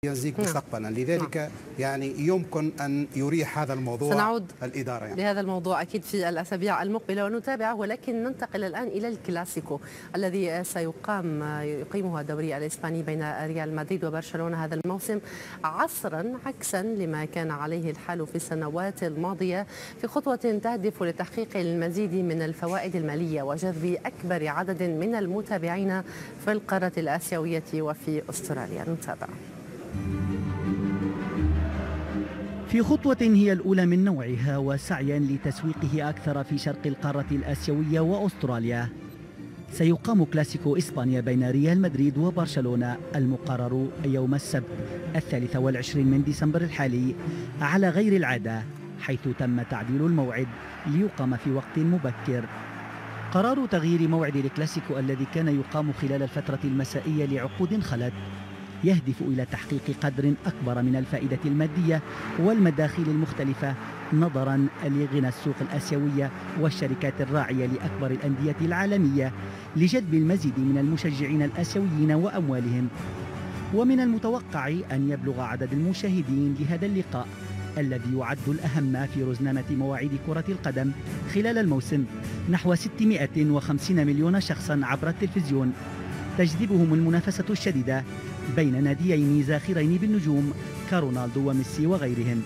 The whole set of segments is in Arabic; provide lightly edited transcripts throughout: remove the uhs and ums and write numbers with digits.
يزيك مستقبلا. لذلك يعني يمكن أن يريح هذا الموضوع سنعود الإدارة لهذا الموضوع أكيد في الأسابيع المقبلة ونتابعه، ولكن ننتقل الآن إلى الكلاسيكو الذي يقيمه الدوري الإسباني بين ريال مدريد وبرشلونة هذا الموسم، عصرا عكسا لما كان عليه الحال في السنوات الماضية، في خطوة تهدف لتحقيق المزيد من الفوائد المالية وجذب أكبر عدد من المتابعين في القارة الآسيوية وفي أستراليا. نتابع. في خطوة هي الأولى من نوعها وسعيا لتسويقه أكثر في شرق القارة الآسيوية وأستراليا، سيقام كلاسيكو إسبانيا بين ريال مدريد وبرشلونة المقرر يوم السبت 23 من ديسمبر الحالي على غير العادة، حيث تم تعديل الموعد ليقام في وقت مبكر. قرار تغيير موعد الكلاسيكو الذي كان يقام خلال الفترة المسائية لعقود خلت يهدف إلى تحقيق قدر أكبر من الفائدة المادية والمداخيل المختلفة نظرا لغنى السوق الآسيوية والشركات الراعية لأكبر الأندية العالمية لجذب المزيد من المشجعين الآسيويين وأموالهم. ومن المتوقع أن يبلغ عدد المشاهدين لهذا اللقاء الذي يعد الأهم في رزنامة مواعيد كرة القدم خلال الموسم نحو 650 مليون شخصا عبر التلفزيون، تجذبهم المنافسة الشديدة بين ناديين زاخرين بالنجوم كرونالدو وميسي وغيرهم،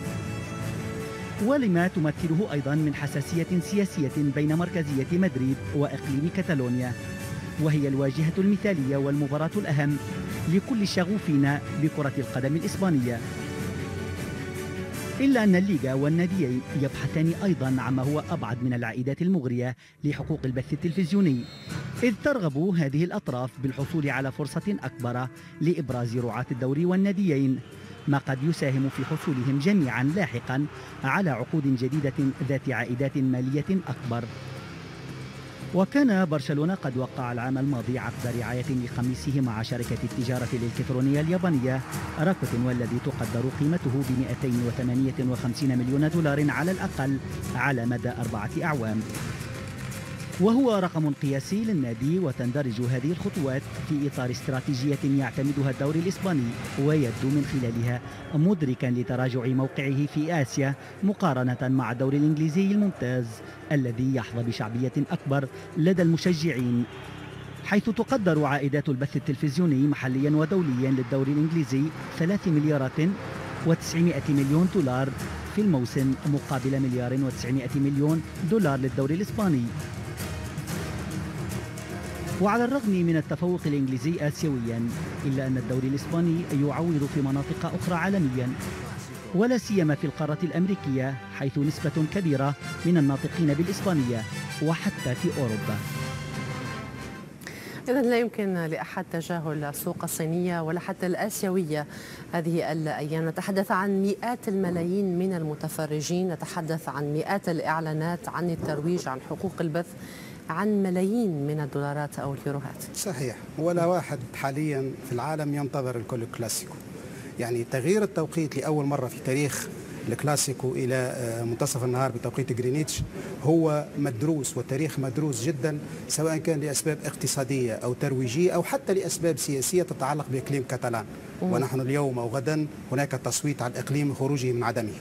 ولما تمثله أيضا من حساسية سياسية بين مركزية مدريد وإقليم كاتالونيا، وهي الواجهة المثالية والمباراة الأهم لكل الشغوفين بكرة القدم الإسبانية. إلا أن الليغا والناديين يبحثان أيضا عما هو أبعد من العائدات المغرية لحقوق البث التلفزيوني، إذ ترغب هذه الأطراف بالحصول على فرصة أكبر لإبراز رعاة الدوري والناديين، ما قد يساهم في حصولهم جميعا لاحقا على عقود جديدة ذات عائدات مالية أكبر. وكان برشلونة قد وقع العام الماضي عقد رعاية لقميصه مع شركة التجارة الإلكترونية اليابانية راكوتين، والذي تقدر قيمته ب 258 مليون دولار على الأقل على مدى 4 أعوام، وهو رقم قياسي للنادي. وتندرج هذه الخطوات في إطار استراتيجية يعتمدها الدوري الإسباني ويبدو من خلالها مدركا لتراجع موقعه في آسيا مقارنة مع الدوري الإنجليزي الممتاز الذي يحظى بشعبية أكبر لدى المشجعين، حيث تقدر عائدات البث التلفزيوني محليا ودوليا للدوري الإنجليزي 3 مليارات و900 مليون دولار في الموسم مقابل 1 مليار و900 مليون دولار للدوري الإسباني. وعلى الرغم من التفوق الإنجليزي آسيويا، إلا أن الدوري الإسباني يعوض في مناطق أخرى عالميا، ولا سيما في القارة الأمريكية، حيث نسبة كبيرة من الناطقين بالإسبانية وحتى في أوروبا. إذن لا يمكن لأحد تجاهل السوق الصينية ولا حتى الآسيوية هذه الأيام. نتحدث عن مئات الملايين من المتفرجين، نتحدث عن مئات الإعلانات عن الترويج، عن حقوق البث، عن ملايين من الدولارات أو اليوروهات. صحيح، ولا واحد حاليا في العالم ينتظر الكل كلاسيكو. يعني تغيير التوقيت لأول مرة في تاريخ الكلاسيكو إلى منتصف النهار بتوقيت غرينتش هو مدروس، والتاريخ مدروس جدا، سواء كان لأسباب اقتصادية أو ترويجية أو حتى لأسباب سياسية تتعلق بإقليم كاتالان. ونحن اليوم أو غدا هناك تصويت على الإقليم خروجه من عدمه.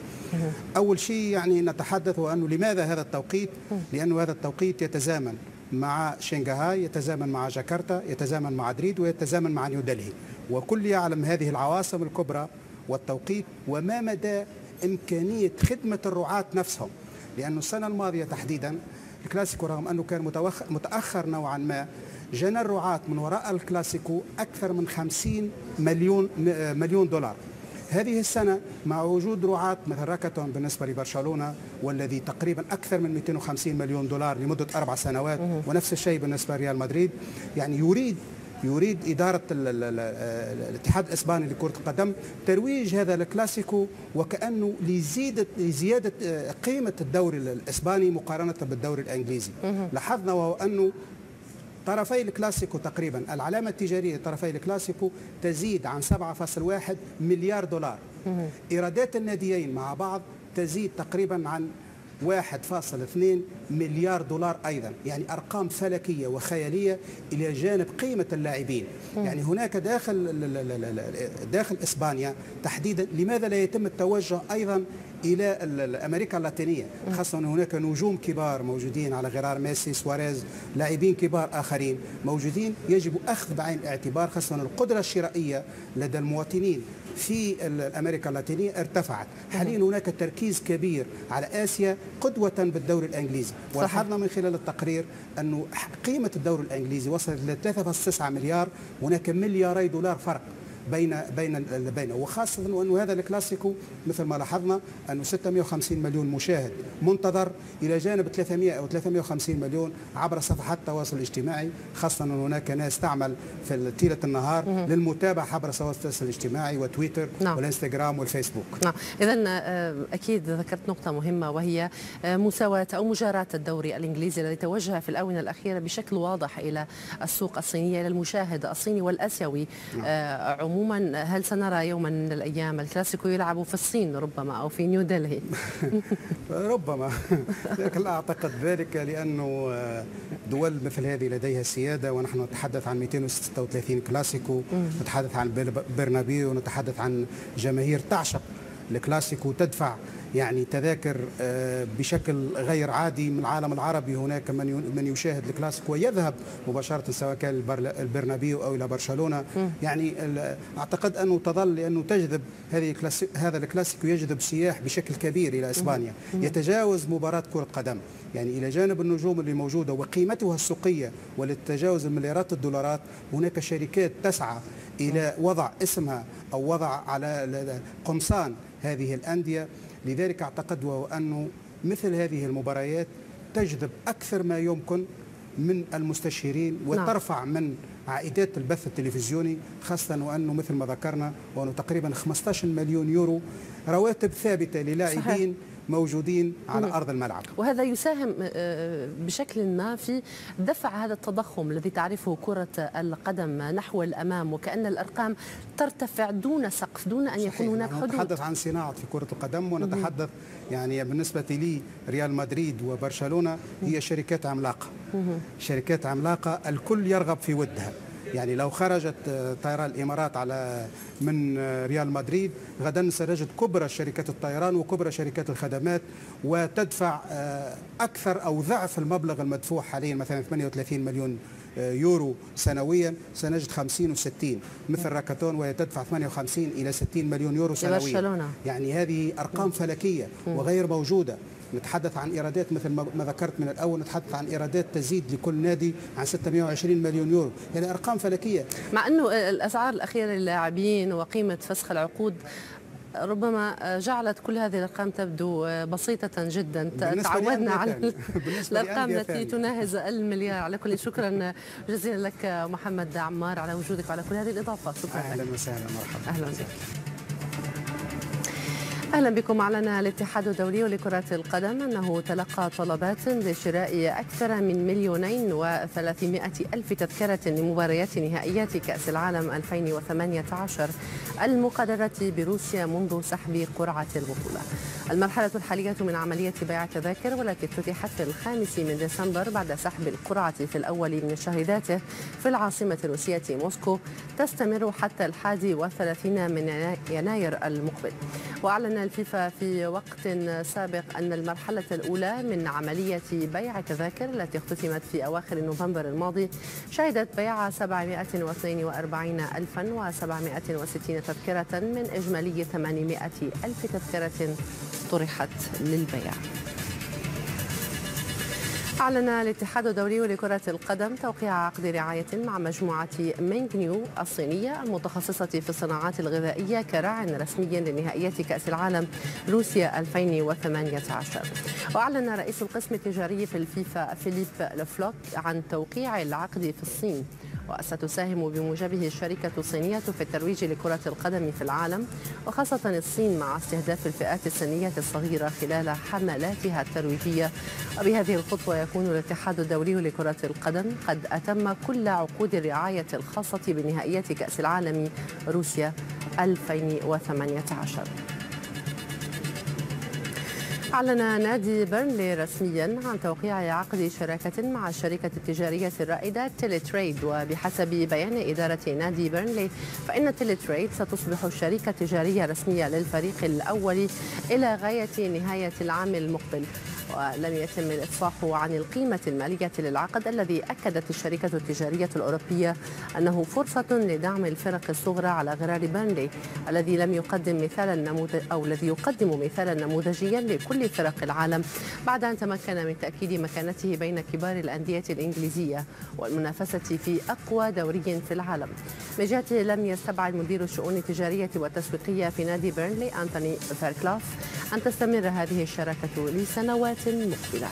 أول شيء يعني نتحدث أنه لماذا هذا التوقيت؟ لأنه هذا التوقيت يتزامن مع شنغهاي، يتزامن مع جاكرتا، يتزامن مع مدريد، ويتزامن مع نيودلهي، وكل يعلم هذه العواصم الكبرى والتوقيت وما مدى إمكانية خدمة الرعاة نفسهم. لأن السنة الماضية تحديدا الكلاسيكو رغم أنه كان متأخر نوعا ما، جنى الرعاة من وراء الكلاسيكو أكثر من 50 مليون دولار. هذه السنة مع وجود رعاة مثل راكوتين بالنسبة لبرشلونة، والذي تقريبا أكثر من 250 مليون دولار لمدة 4 سنوات، ونفس الشيء بالنسبة لريال مدريد. يعني يريد إدارة الاتحاد الإسباني لكرة القدم ترويج هذا الكلاسيكو وكأنه لزيادة قيمة الدوري الإسباني مقارنة بالدوري الإنجليزي. لاحظنا وهو أنه طرفي الكلاسيكو تقريبا العلامة التجارية لطرفي الكلاسيكو تزيد عن 7.1 مليار دولار. إيرادات الناديين مع بعض تزيد تقريبا عن 1.2 مليار دولار أيضا، يعني أرقام فلكية وخيالية إلى جانب قيمة اللاعبين. يعني هناك داخل إسبانيا تحديدا لماذا لا يتم التوجه أيضا إلى أمريكا اللاتينية، خاصة أن هناك نجوم كبار موجودين على غرار ميسي، سواريز، لاعبين كبار آخرين موجودين، يجب أخذ بعين الاعتبار، خاصة أن القدرة الشرائية لدى المواطنين في أمريكا اللاتينية ارتفعت. حاليا هناك تركيز كبير على آسيا قدوة بالدوري الإنجليزي، ولاحظنا من خلال التقرير أنه قيمة الدوري الإنجليزي وصلت إلى 3.9 مليار، هناك ملياري دولار فرق بين وخاصة أنه هذا الكلاسيكو مثل ما لاحظنا أنه 650 مليون مشاهد منتظر إلى جانب 300 أو 350 مليون عبر صفحات التواصل الاجتماعي، خاصة أن هناك ناس تعمل في طيلة النهار للمتابعة عبر وسائل التواصل الاجتماعي وتويتر والانستغرام والفيسبوك. إذن أكيد ذكرت نقطة مهمة، وهي مساواة أو مجاراة الدوري الإنجليزي الذي توجه في الآونة الأخيرة بشكل واضح إلى السوق الصينية، إلى المشاهد الصيني والآسيوي عموما. هل سنرى يوما من الأيام الكلاسيكو يلعب في الصين ربما أو في نيودلهي؟ ربما، لكن لا أعتقد ذلك، لأنه دول مثل هذه لديها سيادة، ونحن نتحدث عن 236 كلاسيكو، نتحدث عن برنابيو، ونتحدث عن جماهير تعشق الكلاسيكو، تدفع يعني تذاكر بشكل غير عادي من العالم العربي. هناك من يشاهد الكلاسيكو ويذهب مباشرة سواء كان البرنابيو أو إلى برشلونة. يعني أعتقد أنه تظل، لأنه تجذب هذا الكلاسيكو يجذب سياح بشكل كبير إلى إسبانيا، يتجاوز مباراة كرة قدم. يعني إلى جانب النجوم اللي موجودة وقيمتها السوقية ولتجاوز المليارات الدولارات، هناك شركات تسعى إلى وضع اسمها أو وضع على قمصان هذه الأندية. لذلك أعتقد وأنه مثل هذه المباريات تجذب أكثر ما يمكن من المستشيرين وترفع من عائدات البث التلفزيوني، خاصة وأنه مثل ما ذكرنا وأنه تقريبا 15 مليون يورو رواتب ثابتة للاعبين موجودين على أرض الملعب، وهذا يساهم بشكل ما في دفع هذا التضخم الذي تعرفه كرة القدم نحو الأمام، وكأن الأرقام ترتفع دون سقف، دون أن يكون هناك حدود. نتحدث عن صناعة في كرة القدم، ونتحدث يعني بالنسبة لي ريال مدريد وبرشلونة هي شركات عملاقة، شركات عملاقة الكل يرغب في ودها. يعني لو خرجت طيران الإمارات من ريال مدريد، غدا سنجد كبرى شركات الطيران وكبرى شركات الخدمات، وتدفع أكثر أو ضعف المبلغ المدفوع حاليا، مثلا 38 مليون يورو سنويا، سنجد 50 و60 مثل راكاتون، وهي تدفع 58 إلى 60 مليون يورو سنويا. يعني هذه أرقام فلكية وغير موجودة. نتحدث عن إيرادات مثل ما ذكرت من الأول، نتحدث عن إيرادات تزيد لكل نادي عن 620 مليون يورو، يعني أرقام فلكية. مع أنه الأسعار الأخيرة للاعبين وقيمة فسخ العقود ربما جعلت كل هذه الأرقام تبدو بسيطة جدا. تعودنا على الأرقام التي تناهز المليار. على كل شكرا جزيلا لك محمد عمار على وجودك وعلى كل هذه الإضافة. شكرا. أهلا وسهلا، مرحبا. أهلا وسهلا. أهلا بكم. أعلن الاتحاد الدولي لكرة القدم أنه تلقى طلبات لشراء أكثر من 2,300,000 تذكرة لمباريات نهائيات كأس العالم 2018 المقررة بروسيا منذ سحب قرعة البطولة. المرحلة الحالية من عملية بيع التذاكر والتي افتتحت في 5 من ديسمبر بعد سحب القرعة في الأول من الشهر ذاته في العاصمة الروسية موسكو تستمر حتى 31 من يناير المقبل. وأعلن الفيفا في وقت سابق أن المرحلة الأولى من عملية بيع التذاكر التي اختتمت في أواخر نوفمبر الماضي شهدت بيع 742,760 تذكرة من إجمالي 800,000 تذكرة طرحت للبيع. أعلن الاتحاد الدولي لكرة القدم توقيع عقد رعاية مع مجموعة مينغنيو الصينية المتخصصة في الصناعات الغذائية كراع رسمي لنهائيات كأس العالم روسيا 2018. وأعلن رئيس القسم التجاري في الفيفا فيليب لوفلوك عن توقيع العقد في الصين، وستساهم بموجبه الشركة الصينية في الترويج لكرة القدم في العالم، وخاصة الصين مع استهداف الفئات السنية الصغيرة خلال حملاتها الترويجية. وبهذه الخطوة يكون الاتحاد الدولي لكرة القدم قد أتم كل عقود الرعاية الخاصة بنهائيات كأس العالم روسيا 2018. أعلن نادي بيرنلي رسميا عن توقيع عقد شراكة مع الشركة التجارية الرائدة تيلي تريد، وبحسب بيان إدارة نادي بيرنلي فإن تيلي تريد ستصبح شركة تجارية رسمية للفريق الأول إلى غاية نهاية العام المقبل. ولم يتم الإفصاح عن القيمة المالية للعقد الذي أكدت الشركة التجارية الأوروبية أنه فرصة لدعم الفرق الصغرى على غرار بيرنلي الذي يقدم مثالا نموذجيا لكل فرق العالم بعد أن تمكن من تأكيد مكانته بين كبار الأندية الإنجليزية والمنافسة في أقوى دوري في العالم. من جهته لم يستبعد مدير الشؤون التجارية والتسويقية في نادي بيرنلي أنتوني فيركلاف أن تستمر هذه الشراكة لسنوات مقبلة.